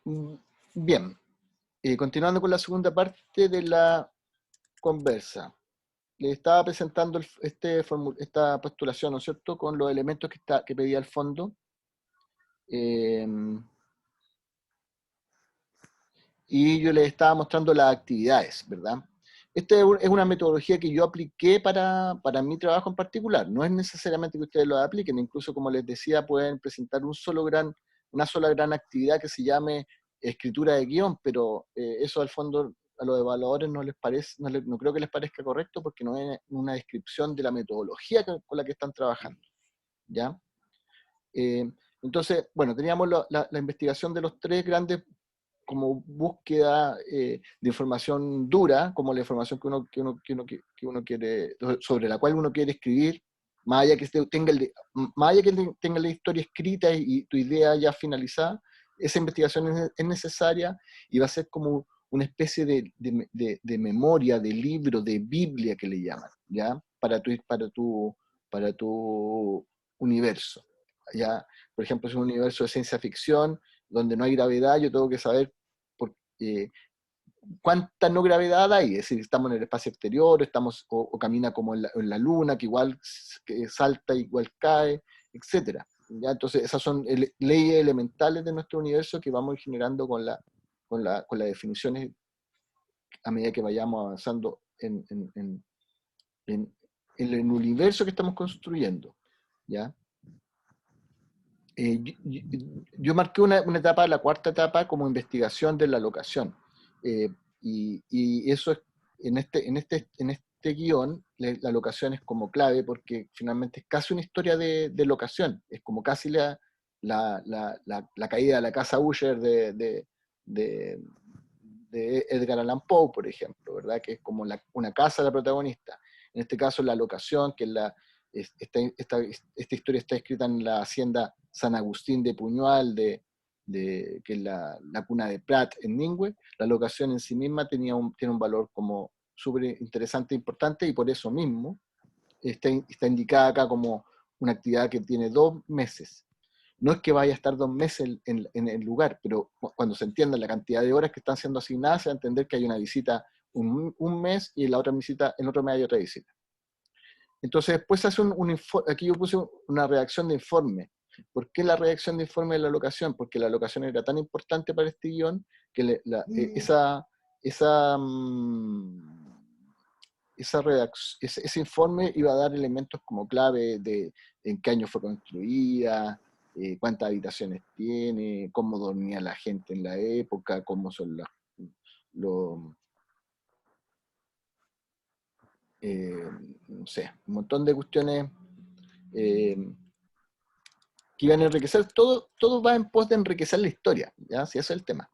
Mm, Bien, continuando con la segunda parte de la conversa. Le estaba presentando esta postulación, ¿no es cierto?, con los elementos que pedía el fondo. eh, y yo les estaba mostrando las actividades, ¿verdad? Esta es una metodología que yo apliqué para mi trabajo en particular. No es necesariamente que ustedes lo apliquen, incluso como les decía, pueden presentar una sola gran actividad que se llame escritura de guión, pero eso al fondo a los evaluadores no les parece, no creo que les parezca correcto porque no es una descripción de la metodología con la que están trabajando, ¿ya? Eh, entonces, bueno, teníamos la investigación de los tres grandes como búsqueda de información dura, como la información que uno quiere, sobre la cual uno quiere escribir, más allá que tenga la historia escrita y tu idea ya finalizada, esa investigación es necesaria y va a ser como una especie de memoria, de libro, de Biblia que le llaman, ¿ya? Para tu universo, ¿ya? Por ejemplo, es un universo de ciencia ficción, donde no hay gravedad, yo tengo que saber eh, cuánta no gravedad hay, es decir, estamos en el espacio exterior, o camina como en la luna, que igual que salta, igual cae, etc. ¿Ya? Entonces, esas son leyes elementales de nuestro universo que vamos a ir generando con las definiciones a medida que vayamos avanzando en el universo que estamos construyendo. ¿Ya? Yo marqué una etapa, la cuarta etapa, como investigación de la locación. Eh, y eso es, en este guión, la locación es como clave porque finalmente es casi una historia de locación. Es como casi la caída de la casa Usher de, de Edgar Allan Poe, por ejemplo, ¿verdad? Que es como una casa de la protagonista. En este caso, la locación, que es esta historia está escrita en la hacienda San Agustín de Puñual, que es la cuna de Prat en Ningüe. La locación en sí misma tiene un valor como súper interesante e importante, y por eso mismo está indicada acá como una actividad que tiene 2 meses. No es que vaya a estar 2 meses en el lugar, pero cuando se entienda la cantidad de horas que están siendo asignadas, se va a entender que hay una visita un mes, y en la otra visita, en otro mes hay otra visita. Entonces después se hace aquí yo puse una redacción de informe. ¿Por qué la redacción de informe de la locación? Porque la locación era tan importante para este guión que ese informe iba a dar elementos como clave de en qué año fue construida, cuántas habitaciones tiene, cómo dormía la gente en la época, cómo son los no sé, un montón de cuestiones eh, que iban a enriquecer, todo va en pos de enriquecer la historia, ¿ya? Si ese es el tema.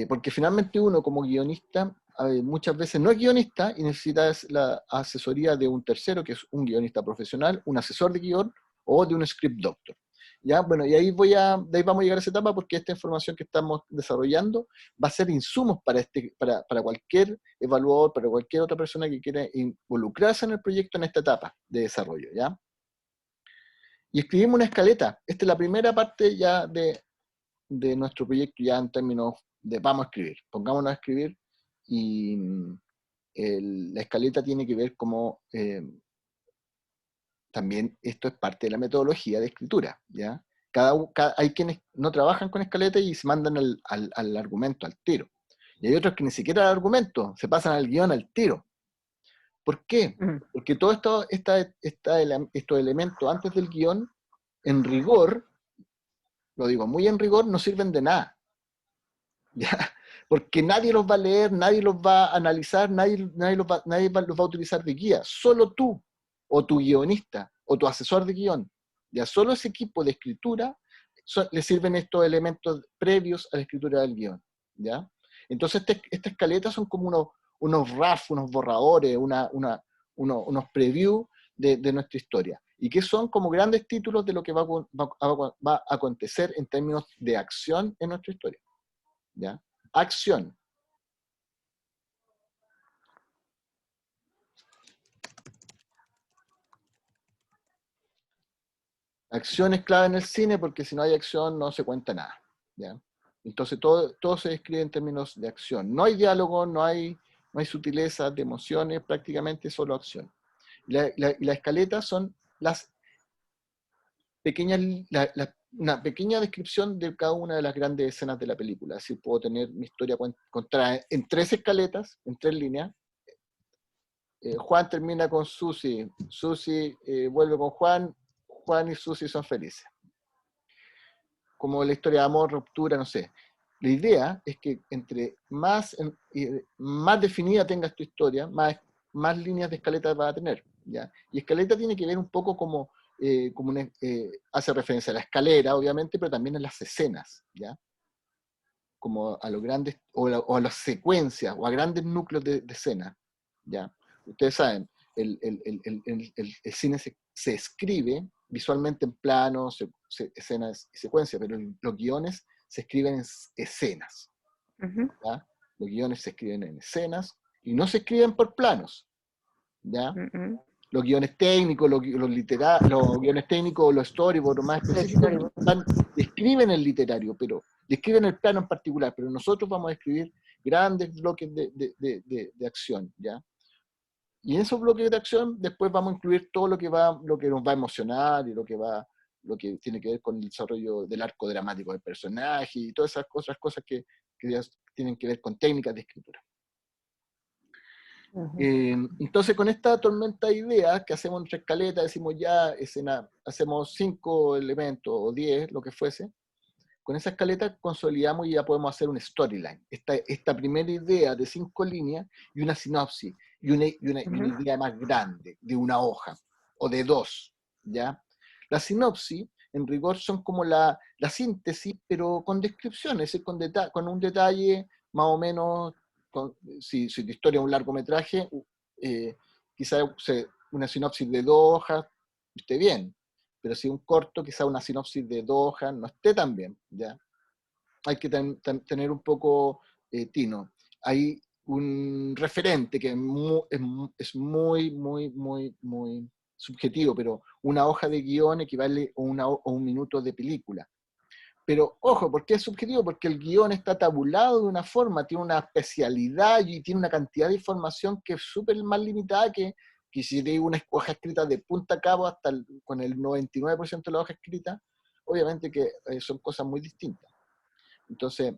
Porque finalmente uno como guionista muchas veces no es guionista y necesita la asesoría de un tercero, que es un guionista profesional, un asesor de guión o de un script doctor. ¿Ya? Bueno, y de ahí vamos a llegar a esa etapa porque esta información que estamos desarrollando va a ser insumos para cualquier evaluador, para cualquier otra persona que quiera involucrarse en el proyecto en esta etapa de desarrollo, ¿ya? Y escribimos una escaleta. Esta es la primera parte ya de nuestro proyecto, ya en términos de vamos a escribir, pongámonos a escribir, y la escaleta tiene que ver como también esto es parte de la metodología de escritura, ¿ya? Hay quienes no trabajan con escaleta y se mandan al argumento al tiro, y hay otros que ni siquiera al argumento, se pasan al guión al tiro. ¿Por qué? Porque todos estos elementos antes del guión, en rigor, lo digo muy en rigor, no sirven de nada. ¿Ya? Porque nadie los va a leer, nadie los va a analizar, nadie los va a utilizar de guía. Solo tú, o tu guionista, o tu asesor de guión. Ya solo ese equipo de escritura le sirven estos elementos previos a la escritura del guión. ¿Ya? Entonces, esta escaleta son como unos RAF, unos borradores, unos previews de nuestra historia. Y que son como grandes títulos de lo que va a acontecer en términos de acción en nuestra historia. ¿Ya? Acción. Acción es clave en el cine porque si no hay acción no se cuenta nada. ¿Ya? Entonces todo se describe en términos de acción. No hay diálogo, no hay sutileza de emociones, prácticamente solo acción. Y la escaleta son las pequeñas, una pequeña descripción de cada una de las grandes escenas de la película. Así puedo tener mi historia contada en 3 escaletas, en 3 líneas. Juan termina con Susi, Susi vuelve con Juan, Juan y Susi son felices. Como la historia de amor, ruptura, no sé. La idea es que entre más definida tengas tu historia, más líneas de escaleta vas a tener, ¿ya? Y escaleta tiene que ver un poco como hace referencia a la escalera, obviamente, pero también a las escenas, ¿ya? Como a los grandes, o a las secuencias, o a grandes núcleos de escena, ¿ya? Ustedes saben, el cine se escribe visualmente en planos, escenas y secuencias, pero los guiones se escriben en escenas, ¿ya? Los guiones se escriben en escenas y no se escriben por planos, ¿ya? Los guiones técnicos, los guiones técnicos, los storyboards más específicos, describen el literario, pero describen el plano en particular, pero nosotros vamos a escribir grandes bloques de acción, ¿ya? Y en esos bloques de acción después vamos a incluir todo lo que nos va a emocionar y lo que tiene que ver con el desarrollo del arco dramático del personaje y todas esas cosas que ya tienen que ver con técnicas de escritura. Entonces con esta tormenta de ideas que hacemos nuestra escaleta, decimos ya escena, hacemos 5 elementos o 10, lo que fuese, con esa escaleta consolidamos y ya podemos hacer un storyline. Esta primera idea de 5 líneas y una sinopsis y una idea más grande de una hoja o de 2, ¿ya? La sinopsis, en rigor, son como la síntesis, pero con descripciones, con un detalle más o menos. Si tu historia es un largometraje, quizá una sinopsis de 2 hojas esté bien, pero si un corto, quizá una sinopsis de 2 hojas no esté tan bien, ¿ya? Hay que tener un poco tino. Hay un referente que es muy subjetivo, pero una hoja de guión equivale a un minuto de película. Pero ojo, ¿por qué es subjetivo? Porque el guión está tabulado de una forma, tiene una especialidad y tiene una cantidad de información que es súper más limitada que si te digo una hoja escrita de punta a cabo hasta con el 99% de la hoja escrita, obviamente que son cosas muy distintas. Entonces,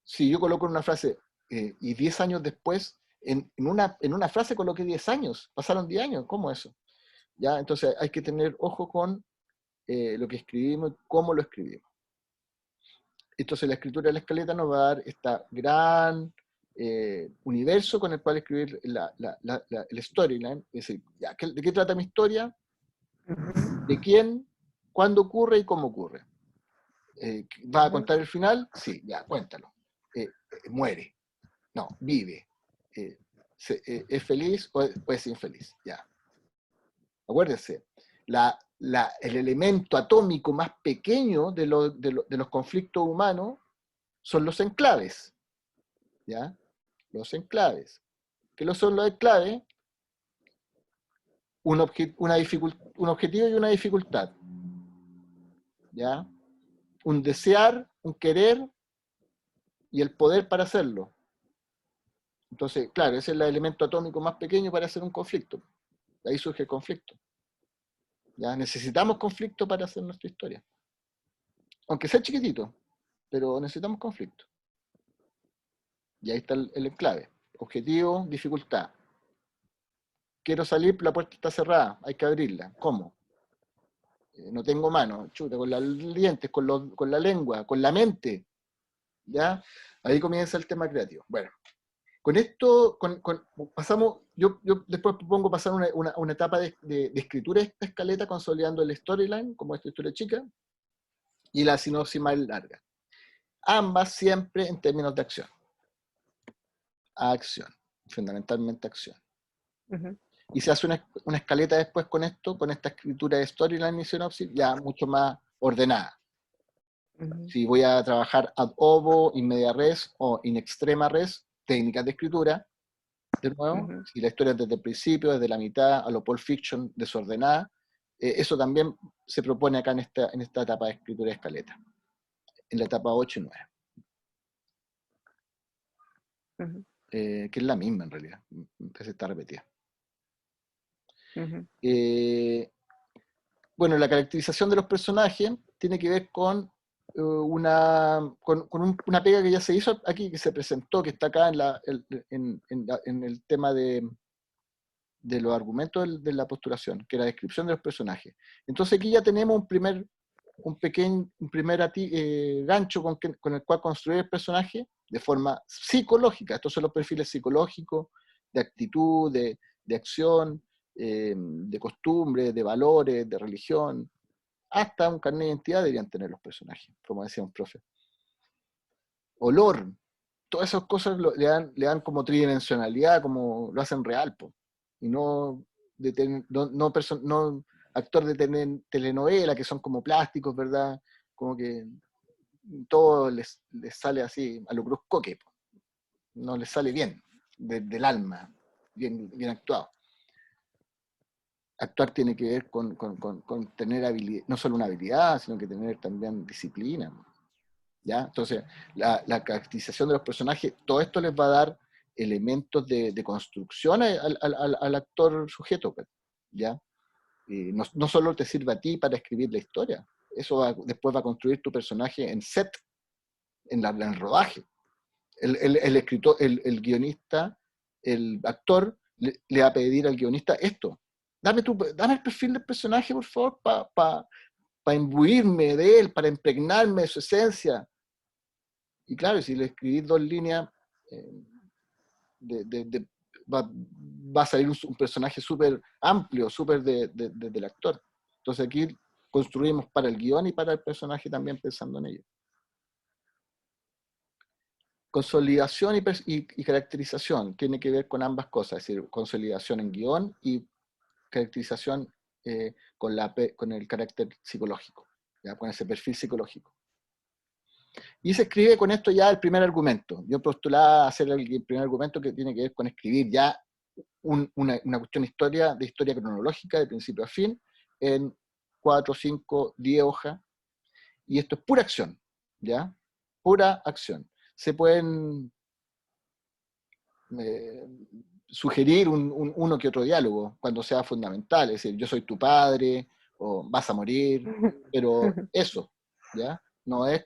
si yo coloco una frase y 10 años después, en una frase coloqué 10 años, pasaron 10 años, ¿cómo eso? ¿Ya? Entonces hay que tener ojo con lo que escribimos y cómo lo escribimos. Entonces la escritura de la escaleta nos va a dar este gran universo con el cual escribir el storyline. Es decir, ya, ¿de qué trata mi historia? ¿De quién? ¿Cuándo ocurre y cómo ocurre? ¿Va a contar el final? Sí, ya, cuéntalo. Muere. No, vive. ¿Es feliz o es infeliz? Ya. Acuérdense, el elemento atómico más pequeño de los conflictos humanos son los enclaves, ¿ya? Los enclaves. ¿Qué son los enclaves? Un objetivo y una dificultad, ¿ya? Un desear, un querer y el poder para hacerlo. Entonces, claro, ese es el elemento atómico más pequeño para hacer un conflicto. De ahí surge el conflicto. ¿Ya? Necesitamos conflicto para hacer nuestra historia. Aunque sea chiquitito, pero necesitamos conflicto. Y ahí está el enclave. Objetivo, dificultad. Quiero salir, la puerta está cerrada, hay que abrirla. ¿Cómo? No tengo mano, chuta, con los dientes, con la lengua, con la mente. ¿Ya? Ahí comienza el tema creativo. Bueno, con esto pasamos, yo después propongo pasar una etapa de escritura de esta escaleta consolidando el storyline, como esta historia chica, y la sinopsis más larga. Ambas siempre en términos de acción. Acción, fundamentalmente acción. Y se hace una escaleta después con esto, con esta escritura de storyline y sinopsis, ya mucho más ordenada. Si voy a trabajar ad ovo, in media res o in extrema res, técnicas de escritura, de nuevo, si la historia es desde el principio, desde la mitad, a lo Pulp Fiction desordenada, Eso también se propone acá en esta etapa de escritura de escaleta, en la etapa 8 y 9. Que es la misma en realidad, se está repetida. Bueno, la caracterización de los personajes tiene que ver con una pega que ya se hizo aquí, que se presentó, que está acá en el tema de los argumentos de la postulación, que es la descripción de los personajes. Entonces aquí ya tenemos un primer gancho con el cual construir el personaje de forma psicológica. Estos son los perfiles psicológicos, de actitud, de acción, de costumbre, de valores, de religión. Hasta un carnet de identidad deberían tener los personajes, como decía un profe. Olor, todas esas cosas le dan como tridimensionalidad, como lo hacen real, po. Y no actor de telenovela, que son como plásticos, ¿verdad? Como que todo les sale así, a lo Cruz Coque, po. No les sale bien, del alma, bien actuado. Actuar tiene que ver con tener habilidad, no solo una habilidad, sino que tener también disciplina, ¿ya? Entonces, la caracterización de los personajes, todo esto les va a dar elementos de construcción al actor sujeto, ¿ya? Y no solo te sirve a ti para escribir la historia, eso después va a construir tu personaje en set, en el rodaje. El escritor, el guionista, el actor, le va a pedir al guionista esto. Dame el perfil del personaje, por favor, para imbuirme de él, para impregnarme de su esencia. Y claro, si le escribís 2 líneas, va a salir un personaje súper amplio, súper del actor. Entonces aquí construimos para el guión y para el personaje también pensando en ello. Consolidación y caracterización tiene que ver con ambas cosas, es decir, consolidación en guión y caracterización con el carácter psicológico, ¿ya? Con ese perfil psicológico. Y se escribe con esto ya el primer argumento. Yo postulaba hacer el primer argumento que tiene que ver con escribir ya una cuestión de historia cronológica, de principio a fin, en 4, 5, 10 hojas. Y esto es pura acción, ¿ya? Pura acción. Se pueden sugerir uno que otro diálogo cuando sea fundamental, es decir, yo soy tu padre, o vas a morir, pero eso, ¿ya? No es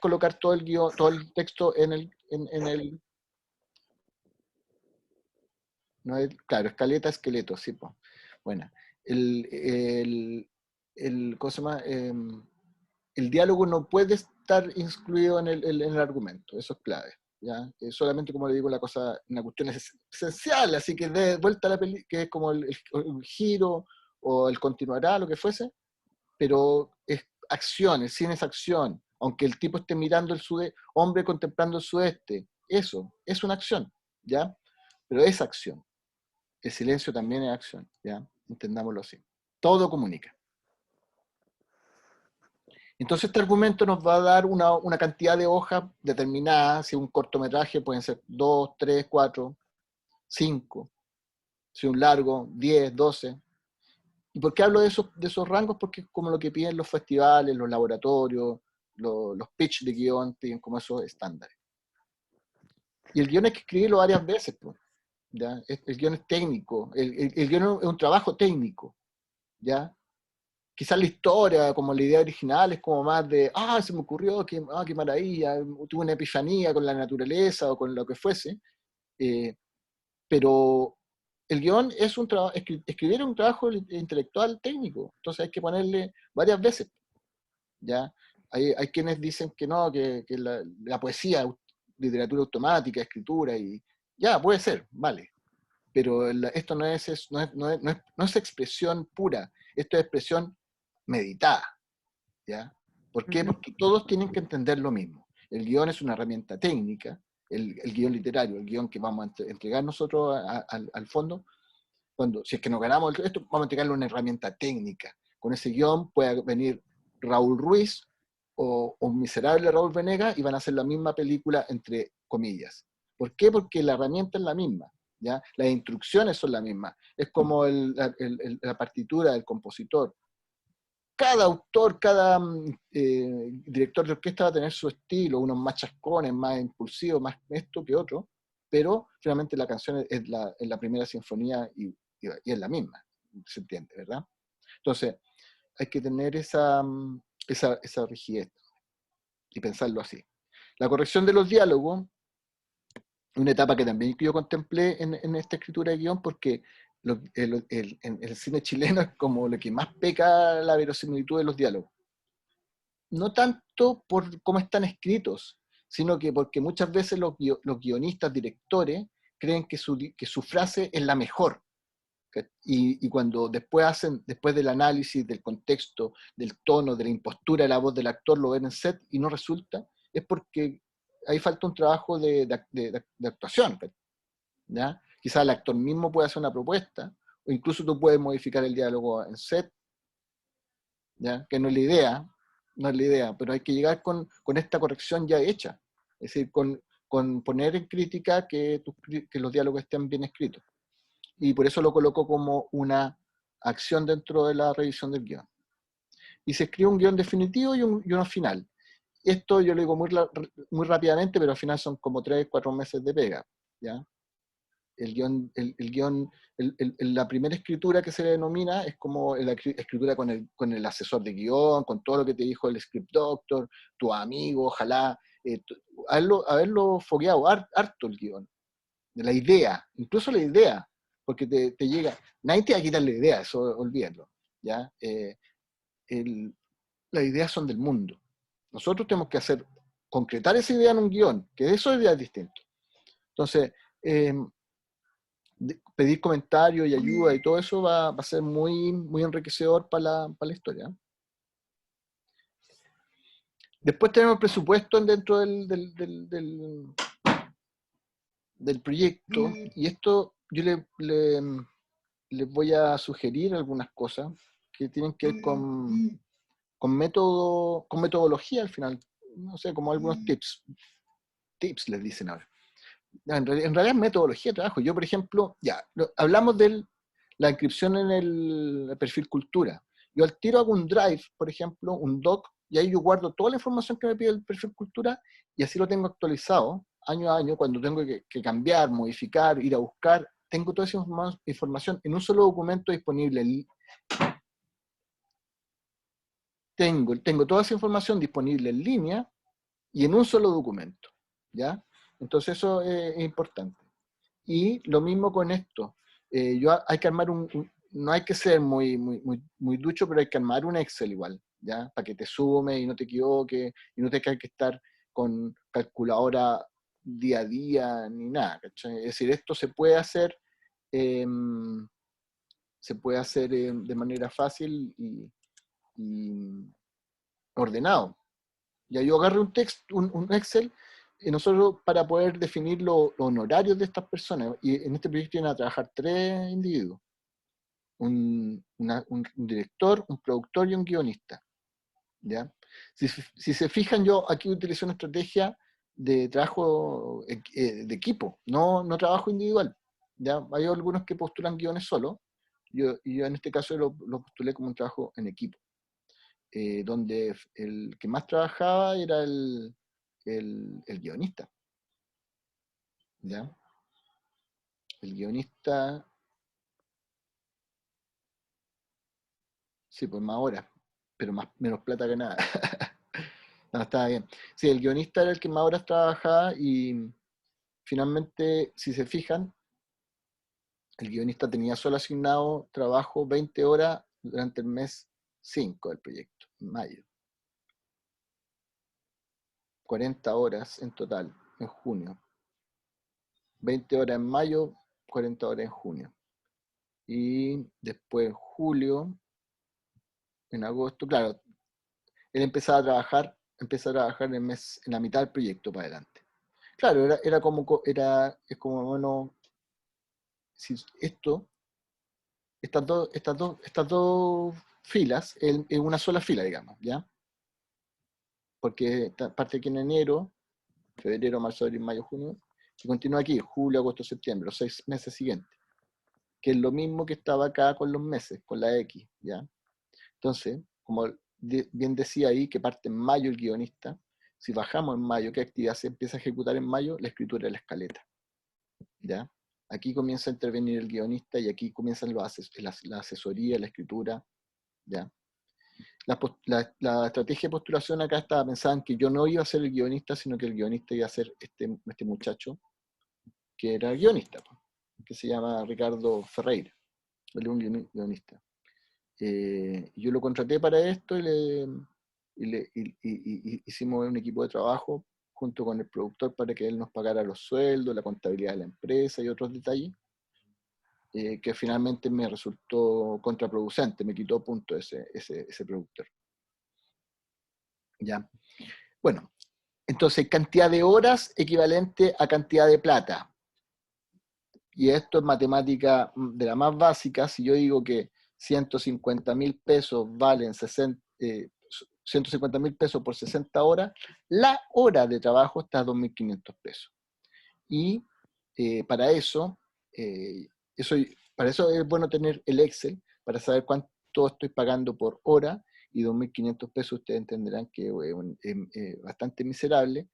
colocar todo el guión, todo el texto en el no es, claro, escaleta, esqueleto, sí, pues. Bueno, ¿cómo se llama? El diálogo no puede estar incluido en el argumento, eso es clave, ¿ya? Solamente, como le digo, una cuestión esencial, así que de vuelta a la película, que es como el giro, o el continuará, lo que fuese, pero es acción, el cine es acción, aunque el tipo esté mirando el sudeste, hombre contemplando el sudeste, eso es una acción, ¿ya? Pero es acción. El silencio también es acción, ¿ya? Entendámoslo así. Todo comunica. Entonces este argumento nos va a dar una cantidad de hojas determinada. Si un cortometraje pueden ser 2, 3, 4, 5. Si un largo, 10, 12. ¿Y por qué hablo de esos rangos? Porque es como lo que piden los festivales, los laboratorios, los pitch de guión, piden como esos estándares. Y el guión hay que escribirlo varias veces, pues, ¿ya? El guión es técnico, el guión es un trabajo técnico, ¿ya? Quizás la historia, como la idea original, es como más de, se me ocurrió, qué maravilla, tuve una epifanía con la naturaleza o con lo que fuese, pero el guión es un trabajo, escribir es un trabajo intelectual técnico, entonces hay que ponerle varias veces, ¿ya? Hay quienes dicen que no, que la poesía, literatura automática, escritura, y ya, puede ser, vale, pero esto no es expresión pura, esto es expresión meditada, ¿ya? ¿Por qué? Porque todos tienen que entender lo mismo. El guión es una herramienta técnica, el guión literario, el guión que vamos a entregar nosotros al fondo, si es que nos ganamos esto, vamos a entregarle una herramienta técnica. Con ese guión puede venir Raúl Ruiz o un miserable Raúl Venegas y van a hacer la misma película, entre comillas. ¿Por qué? Porque la herramienta es la misma. ¿ya? Las instrucciones son las mismas. Es como la partitura del compositor. Cada autor, cada director de orquesta va a tener su estilo, unos más chascones, más impulsivos, más esto que otro, pero finalmente la canción es la primera sinfonía y es la misma, se entiende, ¿verdad? Entonces, hay que tener esa rigidez y pensarlo así. La corrección de los diálogos, una etapa que también yo contemplé en esta escritura de guión, porque en el cine chileno es como lo que más peca la verosimilitud de los diálogos. No tanto por cómo están escritos, sino que porque muchas veces los guionistas, directores, creen que su frase es la mejor. Y cuando después del análisis, del contexto, del tono, de la impostura de la voz del actor, lo ven en set y no resulta, es porque ahí falta un trabajo de actuación, ¿ya? Quizás el actor mismo puede hacer una propuesta, o incluso tú puedes modificar el diálogo en set, ¿ya? Que no es la idea, no es la idea, pero hay que llegar con esta corrección ya hecha, es decir, con poner en crítica que los diálogos estén bien escritos. Y por eso lo coloco como una acción dentro de la revisión del guión. Y se escribe un guión definitivo y uno final. Esto yo lo digo muy rápidamente, pero al final son como 3, 4 meses de pega, ¿ya? La primera escritura que se denomina es como la escritura con el asesor de guión, con todo lo que te dijo el script doctor, tu amigo, ojalá, haberlo fogueado harto el guión, de la idea, incluso la idea, porque te llega, nadie te va a quitar la idea, eso olvídalo, ¿ya? Las ideas son del mundo. Nosotros tenemos que concretar esa idea en un guión, que de eso es distinto. Entonces, pedir comentarios y ayuda y todo eso va a ser muy, muy enriquecedor para la historia. Después tenemos el presupuesto dentro del proyecto, y esto yo les voy a sugerir algunas cosas que tienen que ver con metodología al final, no sé, como algunos tips les dicen ahora. En realidad es metodología de trabajo. Yo, por ejemplo, hablamos de la inscripción en el perfil cultura. Yo al tiro hago un drive, por ejemplo, un doc, y ahí yo guardo toda la información que me pide el perfil cultura, y así lo tengo actualizado año a año, cuando tengo que cambiar, modificar, ir a buscar, tengo toda esa información en un solo documento disponible. Tengo toda esa información disponible en línea y en un solo documento, ¿ya? Entonces eso es importante. Y lo mismo con esto. Hay que armar no hay que ser muy ducho, pero hay que armar un Excel igual, ¿ya? Para que te sume y no te equivoques y no tengas que estar con calculadora día a día ni nada, ¿cachai? Es decir, esto eh, de manera fácil y ordenado. Ya yo agarré un Excel, y nosotros para poder definir los honorarios de estas personas, y en este proyecto iban a trabajar 3 individuos, un director, un productor y un guionista, ¿ya? Si se fijan, yo aquí utilicé una estrategia de trabajo de equipo, no trabajo individual, ¿ya? Hay algunos que postulan guiones solo, y yo en este caso lo postulé como un trabajo en equipo. Donde el que más trabajaba era el guionista, ¿ya? El guionista, sí, pues más horas, pero menos plata que nada. No, estaba bien. Sí, el guionista era el que más horas trabajaba, y finalmente, si se fijan, el guionista tenía solo asignado trabajo 20 horas durante el mes 5 del proyecto, en mayo. 40 horas en total, en junio. 20 horas en mayo, 40 horas en junio. Y después en julio, en agosto, claro, él empezó a trabajar en la mitad del proyecto para adelante. Claro, es como, bueno, si estas dos filas, en una sola fila, digamos, ¿ya? Porque parte aquí en enero, febrero, marzo, abril, mayo, junio, Y continúa aquí, julio, agosto, septiembre, los 6 meses siguientes, que es lo mismo que estaba acá con los meses, con la X, ¿ya? Entonces, como bien decía ahí, que parte en mayo el guionista, si bajamos en mayo, ¿qué actividad se empieza a ejecutar en mayo? La escritura de la escaleta, ¿ya? Aquí comienza a intervenir el guionista y aquí comienzan la asesoría, la escritura, ¿ya? La estrategia de postulación acá estaba pensada en que yo no iba a ser el guionista, sino que el guionista iba a ser este muchacho, que era guionista, que se llama Ricardo Ferreira, él es un guionista. Yo lo contraté para esto y hicimos un equipo de trabajo junto con el productor para que él nos pagara los sueldos, la contabilidad de la empresa y otros detalles, que finalmente me resultó contraproducente, me quitó puntos ese productor. ¿Ya? Bueno, entonces cantidad de horas equivalente a cantidad de plata. Y esto es matemática de la más básica. Si yo digo que 150.000 pesos valen 150.000 pesos por 60 horas, la hora de trabajo está a 2.500 pesos. Y para eso es bueno tener el Excel para saber cuánto estoy pagando por hora, y 2.500 pesos ustedes entenderán que es bastante miserable,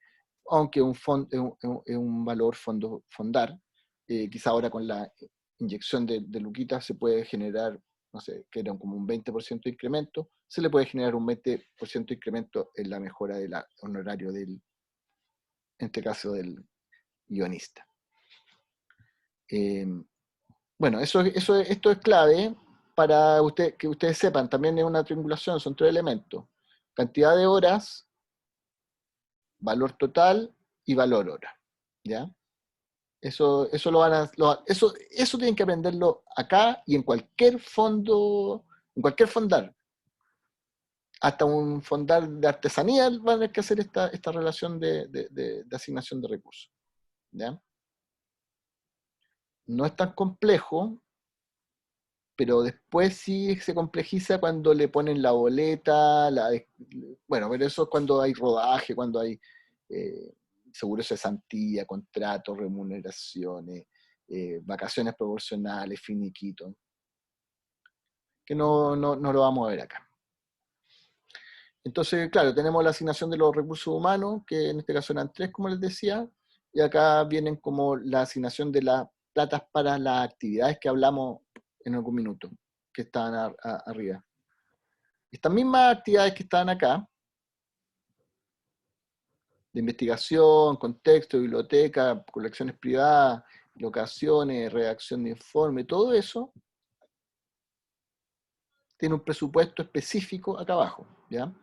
aunque es un valor fondar. Quizá ahora con la inyección de Luquita se puede generar, no sé, que era como un 20% de incremento, se le puede generar un 20% de incremento en la mejora del honorario en este caso del guionista. Bueno, esto es clave para que ustedes sepan, también es una triangulación, son 3 elementos: cantidad de horas, valor total y valor hora, ¿ya? Eso tienen que aprenderlo acá y en cualquier fondo, en cualquier fondar. Hasta un fondar de artesanía van a tener que hacer esta relación de asignación de recursos, ¿ya? No es tan complejo, pero después sí se complejiza cuando le ponen la boleta, bueno, pero eso es cuando hay rodaje, cuando hay seguros de cesantía, contratos, remuneraciones, vacaciones proporcionales, finiquito, que no lo vamos a ver acá. Entonces, claro, tenemos la asignación de los recursos humanos, que en este caso eran 3, como les decía, y acá vienen como la asignación de las platas para las actividades que hablamos en algún minuto, que estaban arriba. Estas mismas actividades que estaban acá, de investigación, contexto, biblioteca, colecciones privadas, locaciones, redacción de informe, todo eso tiene un presupuesto específico acá abajo, ¿ya?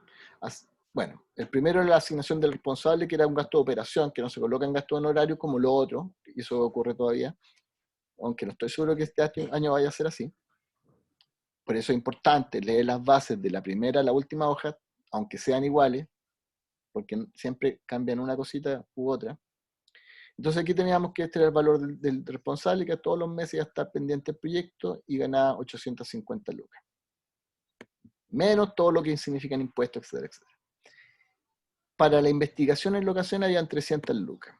Bueno, el primero es la asignación del responsable, que era un gasto de operación, que no se coloca en gasto honorario como lo otro, y eso ocurre todavía, aunque no estoy seguro que este año vaya a ser así. Por eso es importante leer las bases de la primera a la última hoja, aunque sean iguales, porque siempre cambian una cosita u otra. Entonces aquí teníamos que este era el valor del responsable, que todos los meses iba a estar pendiente del proyecto y ganaba 850 lucas. Menos todo lo que significan impuestos, etcétera, etcétera. Para la investigación en locación habían 300 lucas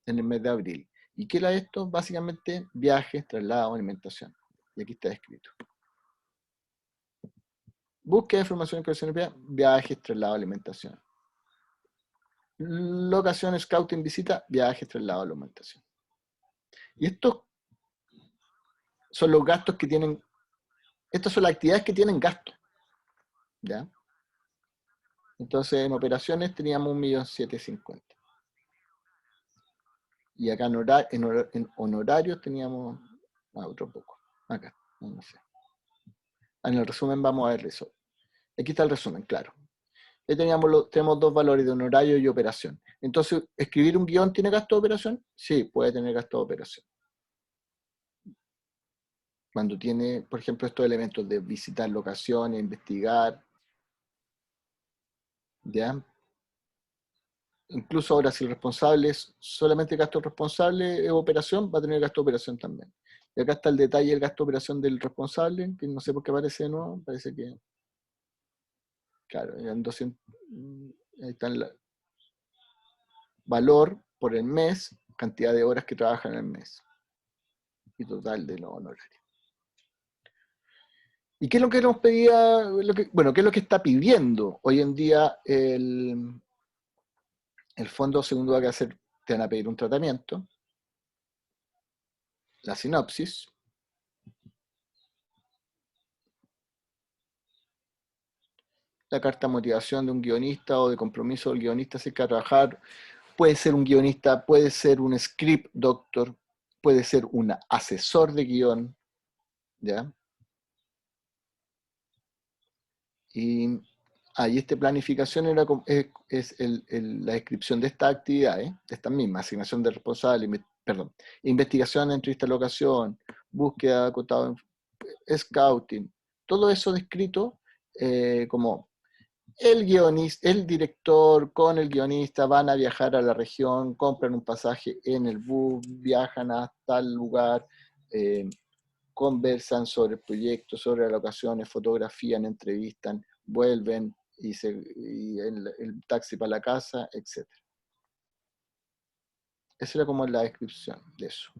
en el mes de abril. ¿Y qué era esto? Básicamente viajes, traslados, alimentación. Y aquí está escrito. Búsqueda de información en colección europea, viajes, traslado, alimentación. Locación, scouting, visita, viajes, traslado, alimentación. Y estos son los gastos que tienen, estas son las actividades que tienen gasto, ¿ya? Entonces en operaciones teníamos 1.750.000. Y acá en honorarios teníamos otro poco. Acá, no sé. En el resumen vamos a ver eso. Aquí está el resumen, claro. Ahí tenemos 2 valores de honorario y operación. Entonces, ¿escribir un guión tiene gasto de operación? Sí, puede tener gasto de operación. Cuando tiene, por ejemplo, estos elementos de visitar locaciones, investigar, ¿ya? Incluso ahora, si el responsable es solamente gasto responsable, es operación, va a tener gasto de operación también. Y acá está el detalle del gasto de operación del responsable, que no sé por qué aparece de nuevo, parece que, claro, eran 200, ahí está el valor por el mes, cantidad de horas que trabaja en el mes y total de los honorarios. ¿Y qué es lo que nos pedía? Bueno, ¿qué es lo que está pidiendo hoy en día el fondo? Segundo, va a hacer, te van a pedir un tratamiento, la sinopsis, la carta de motivación de un guionista o de compromiso del guionista acerca de trabajar. Puede ser un guionista, puede ser un script doctor, puede ser un asesor de guión, ¿ya? Y planificación era, es la descripción de estas actividades, de estas mismas, asignación de responsable, perdón, investigación, entrevista de locación, búsqueda, acotado, scouting, todo eso descrito como el guionista, el director con el guionista van a viajar a la región, compran un pasaje en el bus, viajan a tal lugar, conversan sobre el proyecto, sobre las locaciones, fotografían, entrevistan, vuelven y el taxi para la casa, etc. Esa era como la descripción de eso.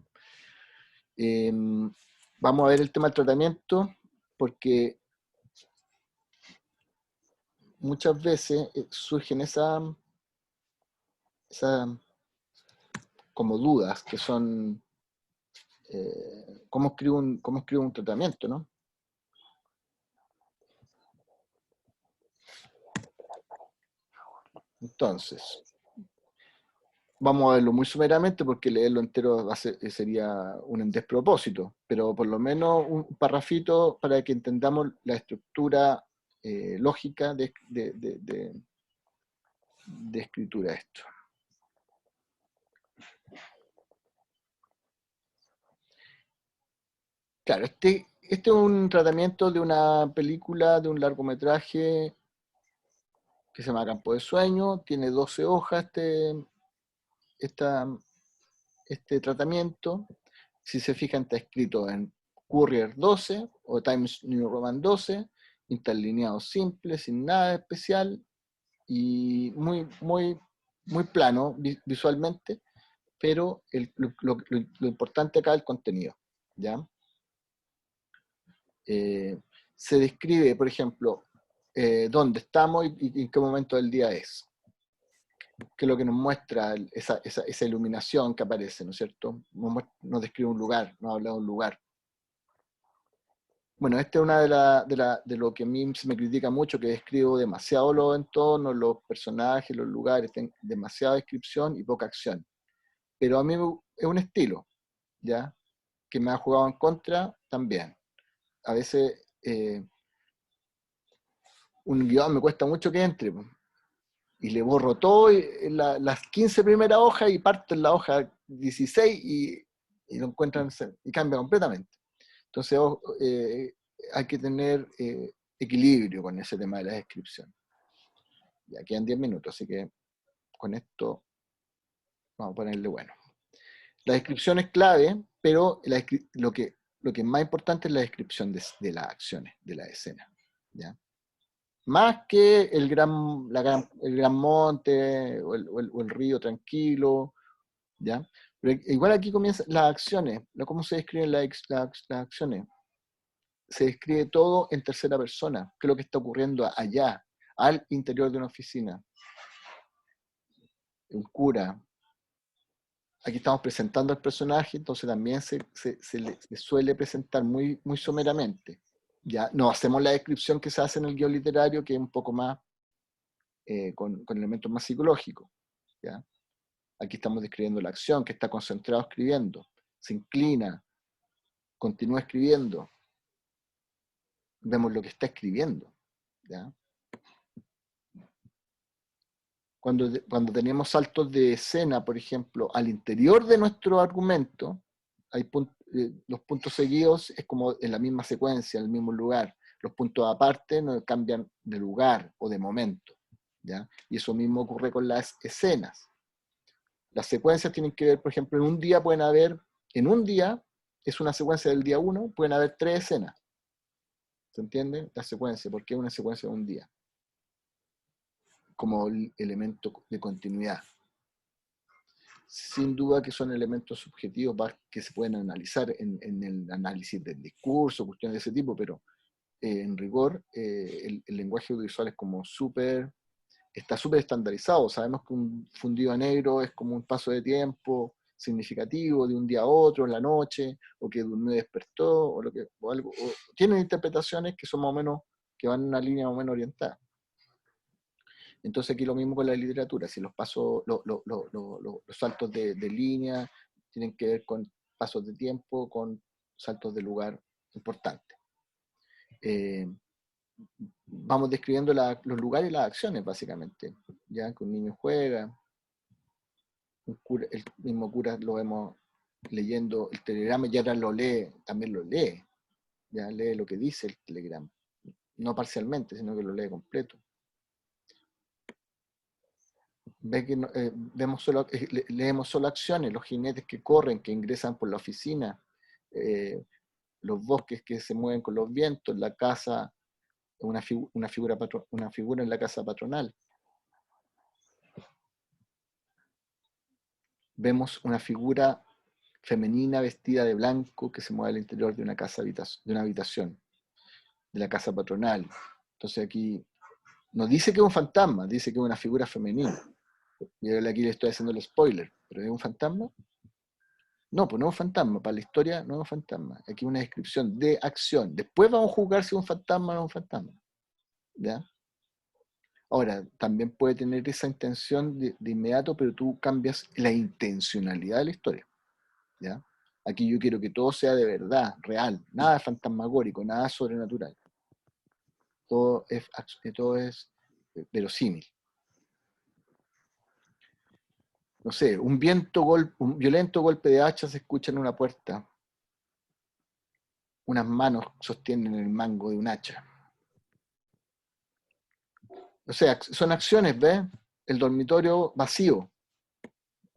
Vamos a ver el tema del tratamiento, porque muchas veces surgen esas como dudas que son ¿cómo escribo un tratamiento, no? Entonces, vamos a verlo muy sumeramente porque leerlo entero sería un despropósito, pero por lo menos un parrafito para que entendamos la estructura lógica de escritura de esto. Claro, este es un tratamiento de una película, de un largometraje que se llama Campo de Sueño, tiene 12 hojas este tratamiento. Si se fijan, está escrito en Courier 12 o Times New Roman 12, interlineado simple, sin nada especial y muy plano visualmente, pero lo importante acá es el contenido, ¿ya? Se describe, por ejemplo, dónde estamos y en qué momento del día es, que es lo que nos muestra esa iluminación que aparece, ¿no es cierto? Nos describe un lugar, nos habla de un lugar. Bueno, esta es una de lo que a mí se me critica mucho, que escribo demasiado los entornos, los personajes, los lugares, demasiada descripción y poca acción. Pero a mí es un estilo, ¿ya? Que me ha jugado en contra también. A veces un guión me cuesta mucho que entre, y le borro todo las 15 primeras hojas y parto en la hoja 16 y lo encuentran y cambia completamente. Entonces hay que tener equilibrio con ese tema de la descripción. Ya quedan 10 minutos, así que con esto vamos a ponerle bueno. La descripción es clave, pero lo que es más importante es la descripción de las acciones, de la escena, ¿ya? Más que el gran monte o el río tranquilo, ¿ya? Pero igual aquí comienzan las acciones, cómo se describen las acciones. Se describe todo en tercera persona, qué es lo que está ocurriendo allá, al interior de una oficina, un cura. Aquí estamos presentando al personaje, entonces también se le suele presentar muy someramente. Ya no hacemos la descripción que se hace en el guión literario, que es un poco más con elementos más psicológicos. ¿Ya? Aquí estamos describiendo la acción, que está concentrado escribiendo, se inclina, continúa escribiendo, vemos lo que está escribiendo. ¿Ya? Cuando tenemos saltos de escena, por ejemplo, al interior de nuestro argumento, hay los puntos seguidos es como en la misma secuencia, en el mismo lugar. Los puntos aparte no cambian de lugar o de momento. ¿Ya? Y eso mismo ocurre con las escenas. Las secuencias tienen que ver, por ejemplo, en un día, es una secuencia del día 1, pueden haber 3 escenas. ¿Se entiende? La secuencia, porque es una secuencia de un día. Como elemento de continuidad. sin duda que son elementos subjetivos que se pueden analizar en el análisis del discurso, cuestiones de ese tipo, pero en rigor el lenguaje audiovisual es como está súper estandarizado. Sabemos que un fundido a negro es como un paso de tiempo significativo de un día a otro, en la noche, o que durmió y despertó, o algo. Tienen interpretaciones que son más o menos, que van en una línea más o menos orientada. Entonces aquí lo mismo con la literatura, si los pasos, los saltos de línea tienen que ver con pasos de tiempo, con saltos de lugar importantes. Vamos describiendo los lugares y las acciones, básicamente. Ya que un niño juega, el mismo cura lo vemos leyendo el telegrama y ahora lo lee, también lo lee. Ya lee lo que dice el telegrama. No parcialmente, sino que lo lee completo. Ve que leemos solo acciones, los jinetes que corren, que ingresan por la oficina, los bosques que se mueven con los vientos, la casa, una figura en la casa patronal. Vemos una figura femenina vestida de blanco que se mueve al interior de una habitación, de la casa patronal. Entonces aquí no dice que es un fantasma, dice que es una figura femenina. Y aquí le estoy haciendo el spoiler, pero ¿es un fantasma? No, pues no es un fantasma, para la historia no es un fantasma. Aquí una descripción de acción. Después vamos a jugar si es un fantasma o no es un fantasma. ¿Ya? Ahora, también puede tener esa intención de inmediato, pero tú cambias la intencionalidad de la historia. ¿Ya? Aquí yo quiero que todo sea de verdad, real, nada fantasmagórico, nada sobrenatural. Todo es verosímil. No sé, un violento golpe de hacha se escucha en una puerta. Unas manos sostienen el mango de un hacha. O sea, son acciones, ¿ves? El dormitorio vacío.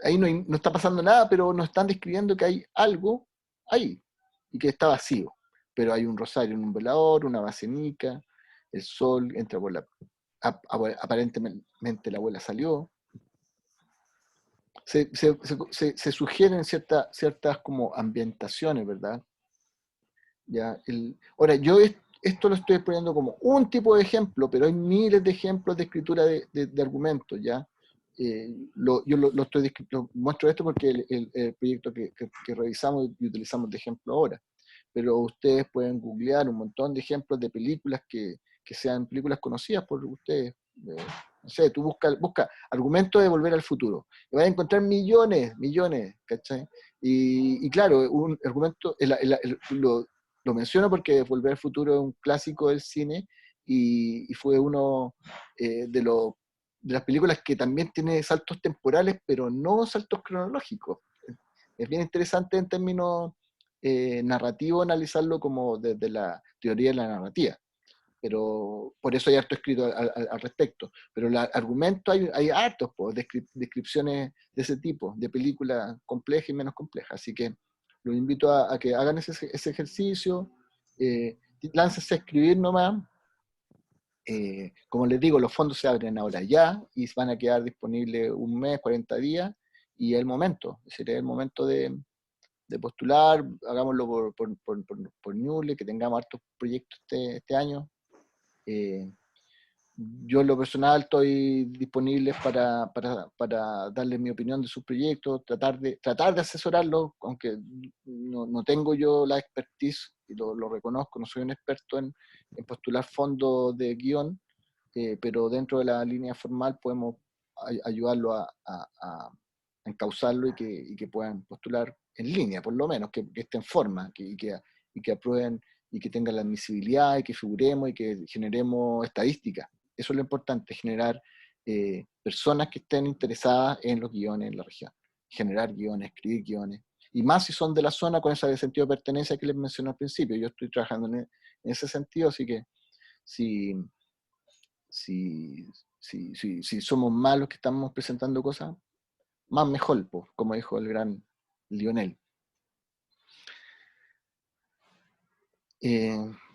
Ahí no está pasando nada, pero nos están describiendo que hay algo ahí y que está vacío. Pero hay un rosario en un velador, una basenica, el sol entra por aparentemente la abuela salió. Se sugieren ciertas como ambientaciones, ¿verdad? Ya, ahora, esto lo estoy poniendo como un tipo de ejemplo, pero hay miles de ejemplos de escritura de argumentos, ¿ya? Lo muestro esto porque el proyecto que revisamos y utilizamos de ejemplo ahora, pero ustedes pueden googlear un montón de ejemplos de películas que sean películas conocidas por ustedes. No sé, tú busca argumentos de Volver al Futuro, y vas a encontrar millones, ¿cachai? Y claro, un argumento, lo menciono porque Volver al Futuro es un clásico del cine y fue uno de las películas que también tiene saltos temporales, pero no saltos cronológicos. Es bien interesante en términos narrativos analizarlo como desde la teoría de la narrativa, pero por eso hay harto escrito al respecto. Pero el argumento hay hartos, descripciones de ese tipo, de películas complejas y menos complejas. Así que los invito a que hagan ese ejercicio, láncense a escribir nomás. Como les digo, los fondos se abren ahora ya y van a quedar disponibles un mes, 40 días, y es el momento, sería el momento de postular, hagámoslo por Ñuble, que tengamos hartos proyectos este año. Yo en lo personal estoy disponible para darles mi opinión de sus proyectos, tratar de asesorarlos, aunque no tengo yo la expertise, y lo reconozco, no soy un experto en postular fondos de guión, pero dentro de la línea formal podemos ayudarlo a encauzarlo y que puedan postular en línea, por lo menos, que esté en forma, y que aprueben y que tengan la admisibilidad y que figuremos y que generemos estadísticas. Eso es lo importante, generar personas que estén interesadas en los guiones en la región. Generar guiones, escribir guiones. Y más si son de la zona con ese sentido de pertenencia que les mencioné al principio. Yo estoy trabajando en ese sentido, así que si, si somos más los que estamos presentando cosas, más mejor, pues, como dijo el gran Lionel.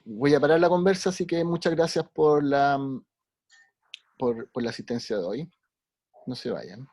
Voy a parar la conversa, así que muchas gracias por la asistencia de hoy. No se vayan.